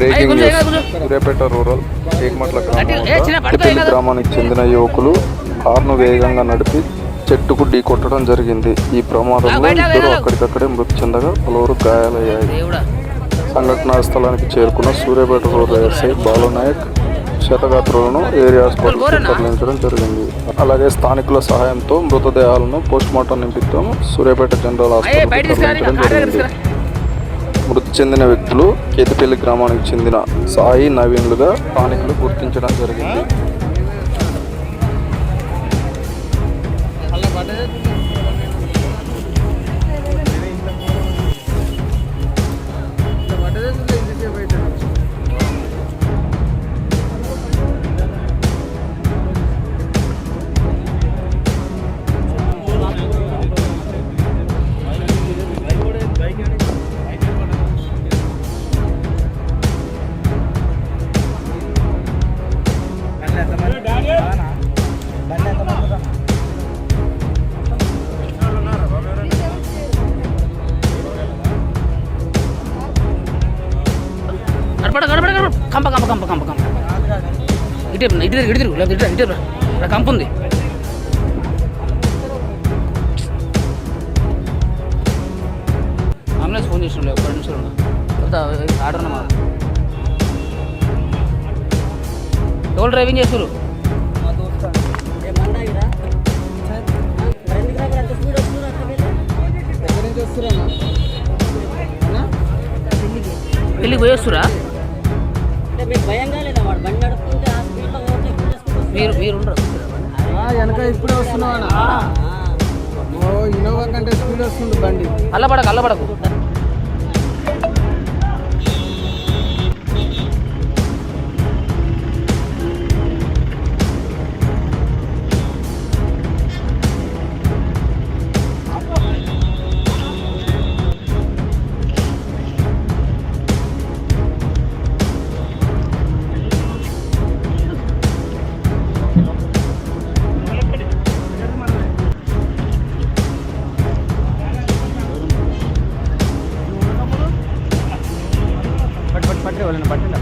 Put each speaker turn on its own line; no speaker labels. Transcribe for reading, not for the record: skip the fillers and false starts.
Breaking news. Suryapet rural Ekamatla గ్రామానికి చెందిన యువకులు కారును వేగంగా నడిపి చెట్టుకు ఢీకొట్టడం జరిగింది. ఈ ప్రమాదంలో ఇద్దరు అక్కడికక్కడే మృతి చెందగా పలువురు గాయాలయ్యాయి. సంఘటనా స్థలానికి చేరుకున్న సూర్యాపేట రూరల్ ఎస్ఐ బాలునాయక్ క్షతగాత్రులను ఏరియా హాస్పిటల్కి తరలించడం జరిగింది. అలాగే స్థానికుల సహాయంతో మృతదేహాలను పోస్టుమార్టం నిమిత్తం సూర్యాపేట జనరల్ హాస్పిటల్కి తరలించడం జరిగింది. మృతి చెందిన వ్యక్తులు కేతిపల్లి గ్రామానికి చెందిన సాయి నవీన్లుగా స్థానికులు గుర్తించడం జరిగింది.
కంప కంప కంప కంప కంప ఇటు ఇటు ఇటు ఇటు ఇటు ఇక్కడ కంప ఉంది. అంబులెన్స్ ఫోన్ చేసిన ఒక 2 నిమిషాలు ఆర్డర్ అన్నమా. ఎవరు డ్రైవింగ్ చేస్తారు? పెళ్ళికి పోయేస్తురా? మీరు
వెనక ఇప్పుడే వస్తున్నావా? ఇన్నోవా కంటే స్పీడ్ వస్తుంది బండి.
అల్లబడకు పట్టే వాళ్ళని పట్టండి.